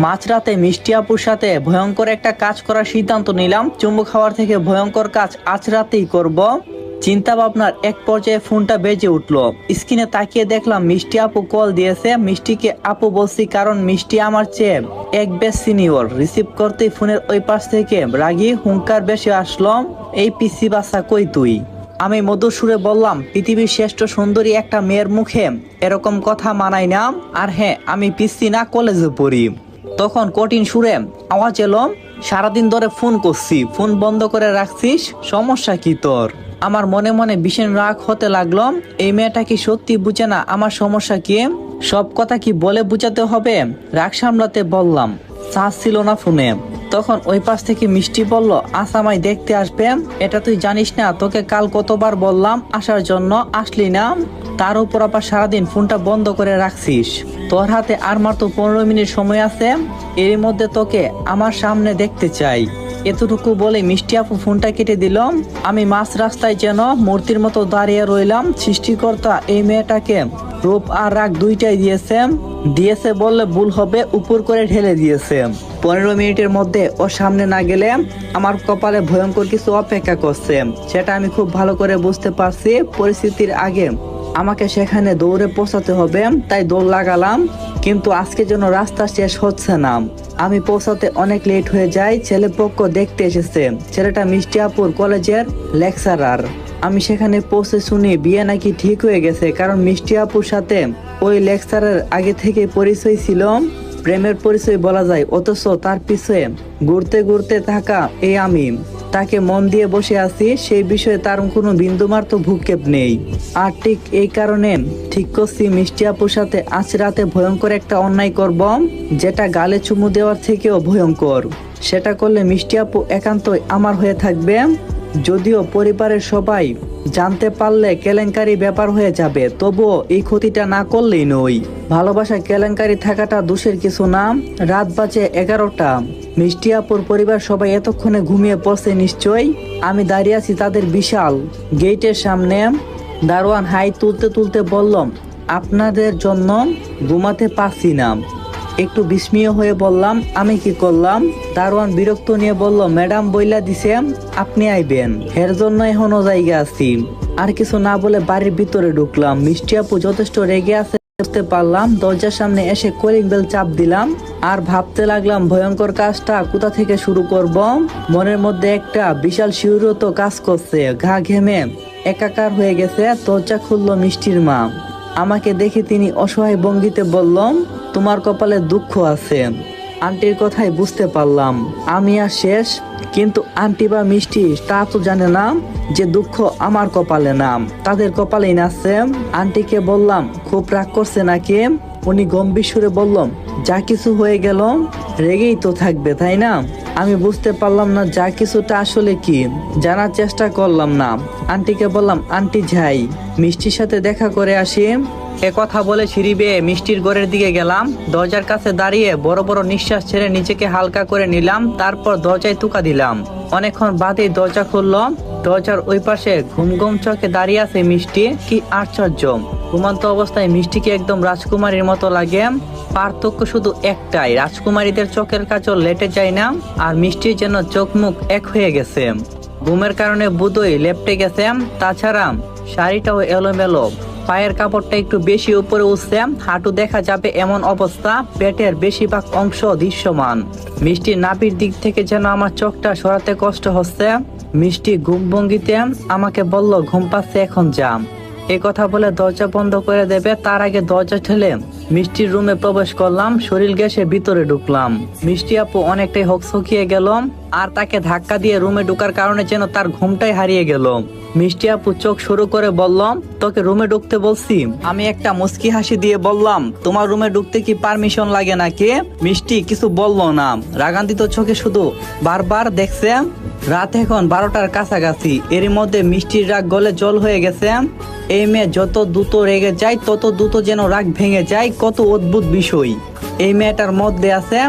মাঝরাতে মিষ্টি আপুর সাথে ভয়ঙ্কর একটা কাজ করার সিদ্ধান্ত নিলাম। চুম্বক খাওয়ার থেকে ভয়ঙ্কর কাজ আজ রাতেই করব। চিন্তা ভাবনার এক পর্যায়ে ফোনটা বেজে উঠলো। স্ক্রিনে তাকিয়ে দেখলাম মিষ্টি আপু কল দিয়েছে। মিষ্টিকে আপু বলছি কারণ মিষ্টি আমার চেয়ে এক বেশ সিনিয়র। রিসিভ করতেই ফোনের ওই পাশ থেকে রাগী হুঙ্কার বেশি আসলো, এই পিসি বাসা কই তুই? আমি মধুর সুরে বললাম, পৃথিবীর শ্রেষ্ঠ সুন্দরী একটা মেয়ের মুখে এরকম কথা মানায় না। আর হ্যাঁ, আমি পিসি না, কলেজে পড়ি। তখন কঠিন সুরে আওয়াজ এলো, সারাদিন ধরে ফোন করছি, ফোন বন্ধ করে রাখছিস, সমস্যা কি তোর? আমার মনে মনে ভীষণ রাগ হতে লাগলো। এই মেয়েটা কি সত্যি বুঝে না আমার সমস্যা কি? সব কথা কি বলে বুঝাতে হবে? রাগ সামলাতে বললাম, চার্জ ছিল না ফোনে। তখন ওই পাশ থেকে মিষ্টি বলল, আজ আমায় দেখতে আসবে? এটা তুই জানিস না তোকে কাল কতবার বললাম আসার জন্য, আসলি না? তার উপর আবার সারাদিন ফোনটা বন্ধ করে রাখছিস। তোর হাতে আর মাত্র 15 মিনিট সময় আছে, এর মধ্যে তোকে আমার সামনে দেখতে চাই। এতটুকু বলে মিষ্টি আপু ফোনটা কেটে দিল। আমি মাঝ রাস্তায় যেন মূর্তির মতো দাঁড়িয়ে রইলাম। সৃষ্টিকর্তা এই মেয়েটাকে রূপ আর রাগ দুইটাই দিয়েছে বললে ভুল হবে, উপর করে ঢেলে দিয়েছে। 15 মিনিটের মধ্যে ও সামনে না গেলে আমার কপালে ভয়ঙ্কর কিছু অপেক্ষা করছে, সেটা আমি খুব ভালো করে বুঝতে পারছি। পরিস্থিতির আগে আমাকে সেখানে দৌড়ে পৌঁছাতে হবে, তাই দৌড় লাগালাম। কিন্তু আজকে যেন রাস্তা শেষ হচ্ছে না। আমি পৌঁছাতে অনেক লেট হয়ে যায়। ছেলেপক্ষ দেখতে এসেছে। ছেলেটা মিষ্টি আপুর কলেজের লেকচারার। আমি সেখানে পৌঁছে শুনি বিয়ে নাকি ঠিক হয়ে গেছে, কারণ মিষ্টি আপুর সাথে ওই লেকচারের আগে থেকে পরিচয় ছিল, প্রেমের পরিচয় বলা যায়। অথচ তার পিছে ঘুরতে ঘুরতে থাকা এই আমি তাকে মন দিয়ে বসে আছি, সেই বিষয়ে তার কোনো বিন্দুমাত্র ভূক্ষেপ নেই। আর ঠিক এই কারণে ঠিক করছি মিষ্টি আপুর সাথে আজ রাতে ভয়ঙ্কর একটা অন্যায় করব, যেটা গালে চুমু দেওয়ার থেকেও ভয়ঙ্কর। সেটা করলে মিষ্টি আপু একান্তই আমার হয়ে থাকবে। যদিও পরিবারের সবাই জানতে পারলে কেলেঙ্কারি ব্যাপার হয়ে যাবে, তবুও এই ক্ষতিটা না করলেই নই। ভালোবাসা কেলেঙ্কারি থাকাটা দোষের কিছু না। রাত বাজে 11টা। মিষ্টি আপুর পরিবার সবাই এতক্ষণে ঘুমিয়ে পড়ছে নিশ্চয়ই। আমি দাঁড়িয়ে আছি তাদের বিশাল গেটের সামনে। দারোয়ান হাই তুলতে তুলতে বলল, আপনাদের জন্য ঘুমাতে পারছি না। একটু বিস্ময় হয়ে বললাম, আমি কি করলাম? দারোয়ান বিরক্ত নিয়ে বলল, ম্যাডাম বইলা দিছে আপনি আইবেন, এর জন্য এখনো জায়গা আছি। আর কিছু না বলে বাড়ির ভিতরে ঢুকলাম। মিষ্টি আপু যথেষ্ট রেগে আছে বুঝতে পারলাম। দরজার সামনে এসে কলিং বেল চাপ দিলাম আর ভাবতে লাগলাম ভয়ঙ্কর কাজটা কোথা থেকে শুরু করব। মনের মধ্যে একটা বিশাল শিহরত কাজ করছে, গা ঘেমে একাকার হয়ে গেছে। দরজা খুললো মিষ্টির মা। আমাকে দেখে তিনি অসহায় ভঙ্গিতে বললেন, তোমার কপালে দুঃখ আছে। আন্টির কথাই বুঝতে পারলাম আমি আর শেষ। কিন্তু আন্টি বা মিষ্টি তা তো জানে না যে দুঃখ আমার কপালে না, তাদের কপালেই নাচছে। আন্টিকে বললাম, খুব রাগ করছে নাকি? উনি গম্ভীর সুরে বললাম, যা কিছু হয়ে গেল রেগেই তো থাকবে, তাই না? আমি বুঝতে পারলাম না যা কিছুটা আসলে কি, জানার চেষ্টা করলাম না। আন্টিকে বললাম, আন্টি যাই, মিষ্টির সাথে দেখা করে আসি। কথা বলে সিঁড়ি বেয়ে মিষ্টির ঘরের দিকে গেলাম। দরজার কাছে দাঁড়িয়ে বড় বড় নিঃশ্বাস ছেড়ে নিজেকে হালকা করে নিলাম। তারপর দরজায় টোকা দিলাম। অনেকক্ষণ বাদেই দরজা খুললো। দরজার ওই পাশে ঘুম ঘুম চোখে দাঁড়িয়ে আছে মিষ্টি। কি আশ্চর্য, ঘুমন্ত অবস্থায় মিষ্টিকে একদম রাজকুমারীর মতো লাগে। পার্থক্য শুধু একটাই, রাজকুমারীদের চোখের কাজল লেটে যায় না, আর মিষ্টির যেন চোখ মুখ এক হয়ে গেছে। ঘুমের কারণে বুধই লেপটে গেছে। তাছাড়া শাড়িটাও এলোমেলো, পায়ের কাপড়টা একটু বেশি উপরে উঠছে, হাঁটু দেখা যাবে এমন অবস্থা, পেটের বেশিরভাগ অংশ দৃশ্যমান। মিষ্টির নাভির দিক থেকে যেন আমার চোখটা সরাতে কষ্ট হচ্ছে। মিষ্টি ঘুম ভঙ্গিতে আমাকে বলল, ঘুম পাচ্ছে, এখন যা। এই কথা বলে দরজা বন্ধ করে দেবে, তার আগে দরজা ঠেলে মিষ্টির রুমে প্রবেশ করলাম। শরীর গ্যাসে ভিতরে ঢুকলাম। মিষ্টি আপু অনেকটাই হকচকিয়ে গেল, আর তাকে ধাক্কা দিয়ে রুমে ঢুকার কারণে যেন তার ঘুমটাই হারিয়ে গেল। মিষ্টি আপু চোখ শুরু করে বললাম, তোকে রুমে ঢুকতে বলছি? আমি একটা মুচকি হাসি দিয়ে বললাম, তোমার রুমে ঢুকতে কি পারমিশন লাগে নাকি? মিষ্টি কিছু বললো না, রাগান্বিত চোখে শুধু বারবার দেখছে। রাত এখন 12টার কাছাকাছি। এরই মধ্যে মিষ্টির রাগ গলে জল হয়ে গেছে। এই মেয়ে যত দ্রুত রেগে যায় তত দ্রুত যেন রাগ ভেঙে যায়, কত অদ্ভুত বিষয় এই মেয়েটার মধ্যে আছে।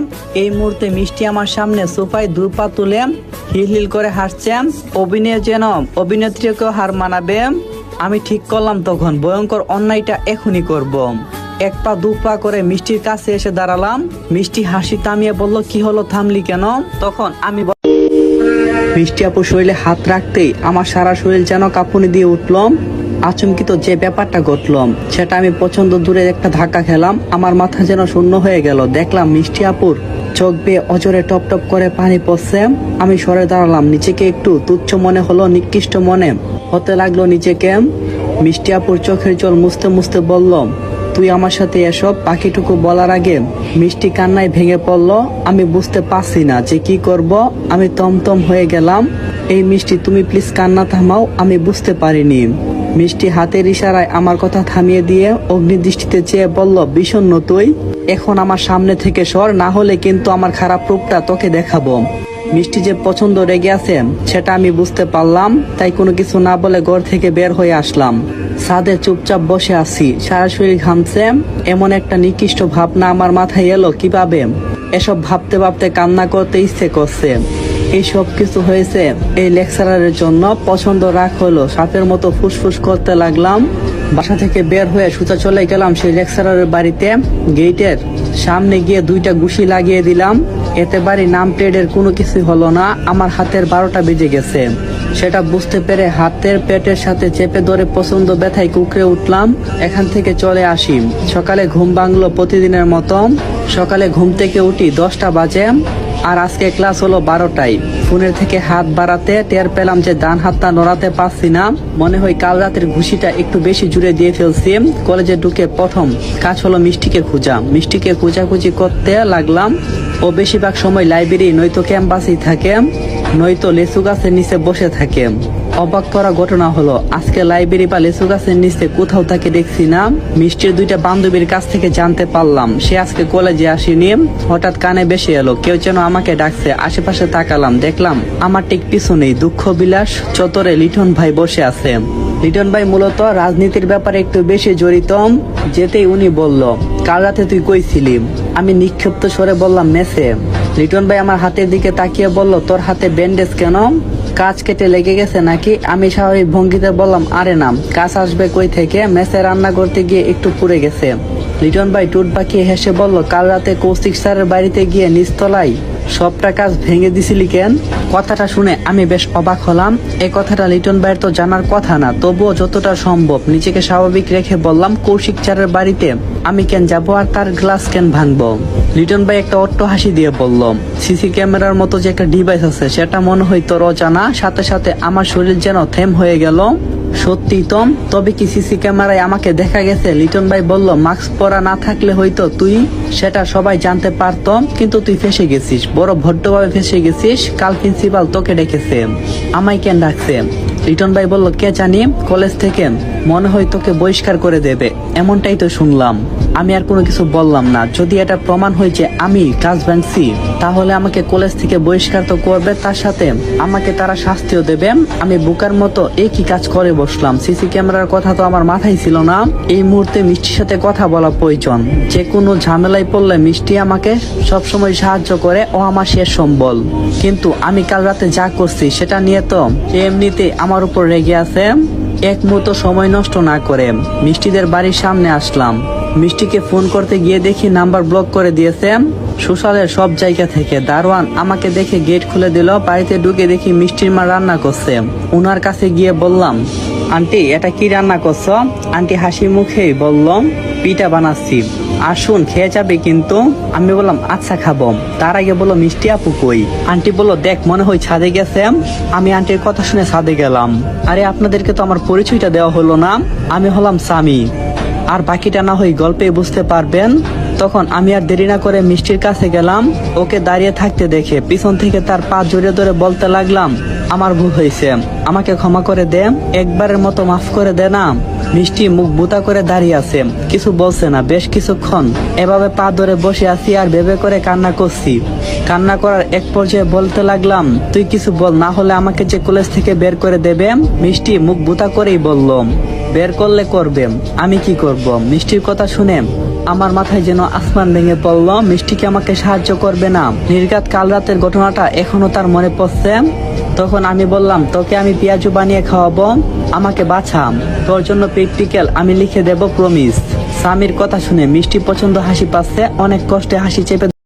এই মুহূর্তে মিষ্টি আমার সামনে সোফায় দুপা তুলে হিল হিল করে হাসছে। অভিনয় যেন অভিনেত্রীকেও হার মানাবে। আমি ঠিক করলাম তখন ভয়ঙ্কর অন্যায়টা এখনই করব। এক পা দু পা করে মিষ্টির কাছে এসে দাঁড়ালাম। মিষ্টি হাসি থামিয়ে বলল, কি হলো, থামলি কেন? তখন আমি মিষ্টি আপু শরীরে হাত রাখতেই আমার সারা শরীর যেন কাঁপুনি দিয়ে উঠলাম। আচমকিত যে ব্যাপারটা ঘটলাম সেটা আমি পছন্দ দূরে একটা ধাক্কা খেলাম। আমার মাথা যেন শূন্য হয়ে গেল। দেখলাম মিষ্টি আপুর চোখ বেয়ে অজরে টপ টপ করে পানি পড়ছে। আমি সরে দাঁড়ালাম। নিজেকে একটু তুচ্ছ মনে হলো, নিকৃষ্ট মনে হতে লাগলো নিজেকে। মিষ্টি আপুর চোখের জল মুছতে মুছতে বললাম, তুই আমার সাথে এসব। বাকিটুকু বলার আগে মিষ্টি কান্নায় ভেঙে পড়লো। আমি বুঝতে পারছি না যে কি করব। আমি তমতম হয়ে গেলাম। এই মিষ্টি, তুমি প্লিজ কান্না থামাও, আমি বুঝতে পারিনি। মিষ্টি হাতের ইশারায় আমার কথা থামিয়ে দিয়ে অগ্নিদৃষ্টিতে চেয়ে বলল, বিষণ্ণ তুই? এখন আমার সামনে থেকে সর, না হলে কিন্তু আমার খারাপ রূপটা তোকে দেখাবো। মিষ্টি যে পছন্দ রেগে আছে সেটা আমি বুঝতে পারলাম। তাই কোনো কিছু না বলে ঘর থেকে বের হয়ে আসলাম। ছাদে চুপচাপ বসে আছি, সারা শরীর ঘামছে। এমন একটা নিকৃষ্ট ভাবনা আমার মাথায় এলো কিভাবে? এসব ভাবতে ভাবতে কান্না করতে ইচ্ছে করছে। এই সব কিছু হয়েছে এই লেকচারারের জন্য। পছন্দ রাগ হলো, সাপের মতো ফুসফুস করতে লাগলাম। বাসা থেকে বের হয়ে সোজা চলে গেলাম সেই লেকচারারের বাড়িতে। গেটের সামনে গিয়ে দুইটা ঘুষি লাগিয়ে দিলাম। এতে বাড়ি নাম প্লেটের কোনো কিছু হলো না। আমার হাতের 12টা বেজে গেছে। সেটা বুঝতে পেরে হাতের পেটের সাথে চেপে ধরে পছন্দ ব্যথায় কুকড়ে উঠলাম। এখান থেকে চলে আসি। সকালে ঘুম ভাঙলো প্রতিদিনের মতো। সকালে ঘুম থেকে উঠি 10টা বাজে। আর আজকে ক্লাস হলো 12টায়। ফোনের থেকে হাত বাড়াতে টের পেলাম যে ডান হাতটা নড়াতে পারছি না। মনে হয় কাল রাতের ঘুষিটা একটু বেশি জুড়ে দিয়ে ফেলছি। কলেজে ঢুকে প্রথম কাজ হলো মিষ্টিকে খোঁজা। মিষ্টিকে খোঁজাখুঁজি করতে লাগলাম। ও বেশিরভাগ সময় লাইব্রেরি নয়তো ক্যাম্পাসেই থাকে, নয়তো লেচু গাছের নিচে বসে থাকে। অবাক করা ঘটনা হলো, আজকে লাইব্রেরি বা লেচু গাছের নিচে কোথাও তাকে দেখছি না। মিষ্টির দুইটা বান্ধবীর কাছ থেকে জানতে পারলাম সে আজকে কলেজে আসেনি। হঠাৎ কানে বেশি এলো, কেউ যেন আমাকে ডাকছে। আশেপাশে তাকালাম, দেখলাম আমার ঠিক পিছনেই দুঃখ বিলাস চত্বরে লিটন ভাই বসে আছে। লিটন ভাই মূলত রাজনীতির ব্যাপারে একটু বেশি জড়িত। যেতেই উনি বলল, কাল রাতে তুই কই ছিলি? আমি নিক্ষিপ্ত স্বরে বললাম, মেসে। লিটন ভাই আমার হাতের দিকে তাকিয়ে বলল, তোর হাতে ব্যান্ডেজ কেন? কাজ কেটে লেগে গেছে নাকি? আমি স্বাভাবিক ভঙ্গিতে বললাম, আরে না, কাজ আসবে কই থেকে, মেসে রান্না করতে গিয়ে একটু পুড়ে গেছে। লিটন ভাই টুট বাঁকিয়ে হেসে বলল, কাল রাতে কৌশিক স্যারের বাড়িতে গিয়ে নিচতলায় সবটা কাজ ভেঙে দিছিলি কেন? কথাটা শুনে আমি বেশ অবাক হলাম। এই কথাটা লিটন ভাইয়ের তো জানার কথা না, তবুও যতটা সম্ভব নিজেকে স্বাভাবিক রেখে বললাম, কৌশিক স্যারের বাড়িতে আমি কেন যাবো আর তার গ্লাস কেন ভাঙবো? লিটন ভাই একটা অট্ট হাসি দিয়ে বলল, সিসি ক্যামেরার মতো যে একটা ডিভাইস আছে সেটা মনে হয় তোর অজানা। সাথে সাথে আমার শরীর যেন থেম হয়ে গেল। সত্যি তো? তবে কি সিসি ক্যামেরায় আমাকে দেখা গেছে? লিটন ভাই বলল, মাস্ক পরা না থাকলে হয়তো তুই সেটা সবাই জানতে পারতো, কিন্তু তুই ফেসে গেছিস, বড় ভদ্রভাবে ফেসে গেছিস। কাল প্রিন্সিপাল তোকে ডেকেছে। আমায় কেন ডাকছে? লিটন ভাই বলল, কে জানি, কলেজ থেকে মনে হয় তোকে বহিষ্কার করে দেবে, এমনটাই তো শুনলাম। আমি আর কোনো কিছু বললাম না। যদি এটা প্রমাণ হয় যে আমি কাজ ভাঙছি, তাহলে আমাকে কলেজ থেকে বহিষ্কার তো করবে, তার সাথে আমাকে তারা শাস্তিও দেবে। আমি বোকার মতো একই কাজ করে বসলাম। সিসি ক্যামেরার কথা তো আমার মাথায় ছিল না। এই মুহূর্তে মিষ্টির সাথে কথা বলা প্রয়োজন। যে কোনো ঝামেলায় পড়লে মিষ্টি আমাকে সবসময় সাহায্য করে, ও আমার শেষ সম্বল। কিন্তু আমি কাল রাতে যা করছি সেটা নিয়ে তো এমনিতে আমার উপর রেগে আছে। এক মুহূর্ত সময় নষ্ট না করে মিষ্টিদের বাড়ির সামনে আসলাম। মিষ্টিকে ফোন করতে গিয়ে দেখি নাম্বার ব্লক করে দিয়েছে সোশ্যালের সব জায়গা থেকে। দারোয়ান আমাকে দেখে গেট খুলে দিল। বাড়িতে ঢুকে দেখি মিষ্টির মা রান্না করছে। ওনার কাছে গিয়ে বললাম, আন্টি এটা কি রান্না করছো? আন্টি হাসি মুখেই বললাম, পিঠা বানাচ্ছি, আসুন খেয়ে যাবে কিন্তু। আমি বললাম, আচ্ছা খাবো। তার আগে বললো, মিষ্টি আপু কই? আন্টি বললো, দেখ মনে হয় ছাদে গেছে। আমি আন্টির কথা শুনে ছাদে গেলাম। আরে আপনাদেরকে তো আমার পরিচয়টা দেওয়া হলো না। আমি হলাম স্বামী, আর বাকিটা না হয় গল্পে বুঝতে পারবেন। তখন আমি আর দেরি না করে মিষ্টির কাছে গেলাম। ওকে দাঁড়িয়ে থাকতে দেখে পিছন থেকে তার পা জড়িয়ে ধরে বলতে লাগলাম, আমার ভুল হয়েছে, আমাকে ক্ষমা করে দে, একবারের মতো মাফ করে দে না। মিষ্টি মুখ বুতা করে দাঁড়িয়ে আছে, কিছু বলছে না। বেশ কিছুক্ষণ এভাবে পা ধরে বসে আছি আর ভেবে করে কান্না করছি। কান্না করার এক পর্যায়ে বলতে লাগলাম, তুই কিছু বল, না হলে আমাকে যে কলেজ থেকে বের করে দেবে। মিষ্টি মুখ বুতা করেই বলল, বের করলে করবে, আমি কি করব? মিষ্টির কথা শুনে আমার মাথায় যেন আসমান ভেঙে পড়লো। মিষ্টিকে আমাকে সাহায্য করবে না? নির্ঘাত কাল রাতের ঘটনাটা এখনো তার মনে পড়ছে। তখন আমি বললাম, তোকে আমি পেঁয়াজু বানিয়ে খাওয়াবো, আমাকে বাঁচা, তোর জন্য প্র্যাকটিক্যাল আমি লিখে দেব, প্রমিস। স্বামীর কথা শুনে মিষ্টি প্রচন্ড হাসি পাচ্ছে, অনেক কষ্টে হাসি চেপে